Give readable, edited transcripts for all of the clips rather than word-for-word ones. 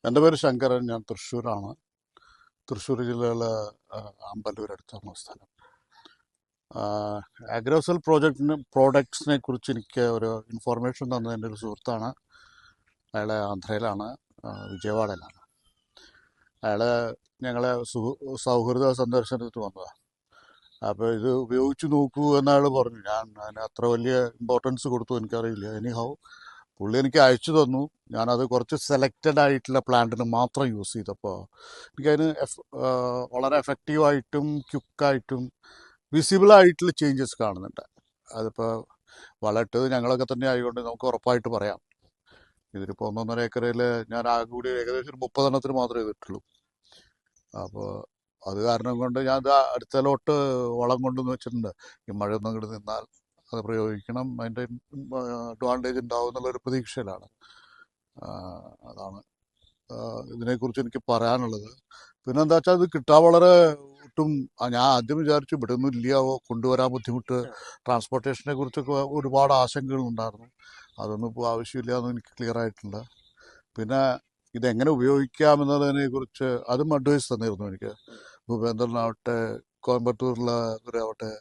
എൻ്റെ പേര് ശങ്കരൻ. ഞാൻ തൃശ്ശൂരാണ്. തൃശ്ശൂർ ജില്ലയിലെ അമ്പലൂർ അടുത്താണ് സ്ഥലം. അഗ്രോസെൽ പ്രോഡക്ട്സിനെ കുറിച്ച് എനിക്ക് ഒരു ഇൻഫോർമേഷൻ തന്നത് എൻ്റെ ഒരു സുഹൃത്താണ്. അയാൾ ആന്ധ്രയിലാണ്, വിജയവാഡയിലാണ്. അയാൾ ഞങ്ങളെ സൗഹൃദ സന്ദർശനത്തിന് വന്നതാണ്. അപ്പോൾ ഇത് ഉപയോഗിച്ച് നോക്കൂ എന്നയാൾ പറഞ്ഞു. ഞാൻ അതിന് അത്ര വലിയ ഇമ്പോർട്ടൻസ് കൊടുത്തു എനിക്കറിയില്ല. എനിഹൗ പുള്ളി എനിക്ക് അയച്ചു തന്നു. ഞാനത് കുറച്ച് സെലക്റ്റഡ് ആയിട്ടുള്ള പ്ലാന്റിന് മാത്രം യൂസ് ചെയ്തപ്പോൾ എനിക്കതിന് വളരെ എഫക്റ്റീവായിട്ടും ക്വിക്കായിട്ടും വിസിബിളായിട്ടുള്ള ചേഞ്ചസ് കാണുന്നുണ്ട്. അതിപ്പോൾ വളമിട്ടത് ഞങ്ങളൊക്കെ തന്നെ ആയതുകൊണ്ട് നമുക്ക് ഉറപ്പായിട്ട് പറയാം. ഇതിലിപ്പോൾ 1.5 ഏക്കറിൽ ഞാൻ ആകെ കൂടി ഏകദേശം ഒരു 30 എണ്ണത്തിന് മാത്രമേ ചെയ്തിട്ടുള്ളൂ. അപ്പോൾ അത് കാരണം കൊണ്ട് ഞാൻ ഇത് അടുത്തലോട്ട് വളം കൊണ്ടുവന്ന് വെച്ചിട്ടുണ്ട്. ഈ മഴയൊന്നും ഇങ്ങോട്ട് നിന്നാൽ അത് പ്രയോഗിക്കണം, അതിൻ്റെ അഡ്വാൻറ്റേജ് ഉണ്ടാവും എന്നുള്ളൊരു പ്രതീക്ഷയിലാണ്. അതാണ് ഇതിനെക്കുറിച്ച് എനിക്ക് പറയാനുള്ളത്. പിന്നെന്താ വെച്ചാൽ ഇത് കിട്ടാൻ വളരെ ഒട്ടും ഞാൻ ആദ്യം വിചാരിച്ചു ഇവിടെ ഒന്നും ഇല്ലയാവോ, കൊണ്ടുവരാൻ ബുദ്ധിമുട്ട്, ട്രാൻസ്പോർട്ടേഷനെ കുറിച്ചൊക്കെ ഒരുപാട് ആശങ്കകളുണ്ടായിരുന്നു. അതൊന്നും ഇപ്പോൾ ആവശ്യമില്ല എന്ന് എനിക്ക് ക്ലിയർ ആയിട്ടുണ്ട്. പിന്നെ ഇതെങ്ങനെ ഉപയോഗിക്കാം കുറിച്ച് അതും അഡ്വൈസ് തന്നിരുന്നു എനിക്ക്. ഭൂപേന്ദ്രനാവട്ടെ, കോയമ്പത്തൂരിലവരാവട്ടെ,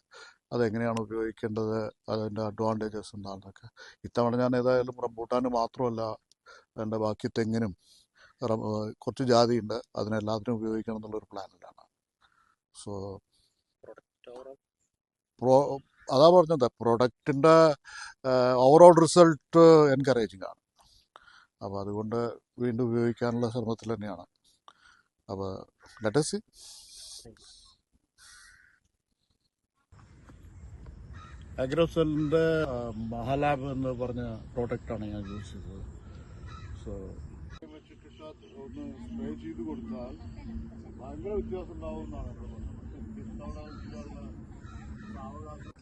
അതെങ്ങനെയാണ് ഉപയോഗിക്കേണ്ടത്, അതിൻ്റെ അഡ്വാൻറ്റേജസ് എന്താണെന്നൊക്കെ. ഇത്തവണ ഞാൻ ഏതായാലും റംബൂട്ടാന് മാത്രമല്ല, എൻ്റെ ബാക്കി തെങ്ങിനും കുറച്ച് ജാതിയുണ്ട്, അതിനെല്ലാത്തിനും ഉപയോഗിക്കണം എന്നുള്ളൊരു പ്ലാനിലാണ്. സോ അതാ പറഞ്ഞത്, പ്രൊഡക്റ്റിൻ്റെ ഓവറോൾ റിസൾട്ട് എൻകറേജിങ് ആണ്. അപ്പോൾ അതുകൊണ്ട് വീണ്ടും ഉപയോഗിക്കാനുള്ള ശ്രമത്തിൽ തന്നെയാണ്. അപ്പോൾ ലെറ്റ് us see. അഗ്രോസെല്ലിൻ്റെ മഹാലാബ് എന്ന് പറഞ്ഞ പ്രോഡക്റ്റാണ് ഞാൻ യൂസ് ചെയ്തത്. സോ വെച്ചിട്ട് ഒന്ന് സ്പ്രേ ചെയ്ത് കൊടുത്താൽ ഭയങ്കര വ്യത്യാസം ഉണ്ടാവും എന്നാണ് എന്നോട് പറഞ്ഞത്.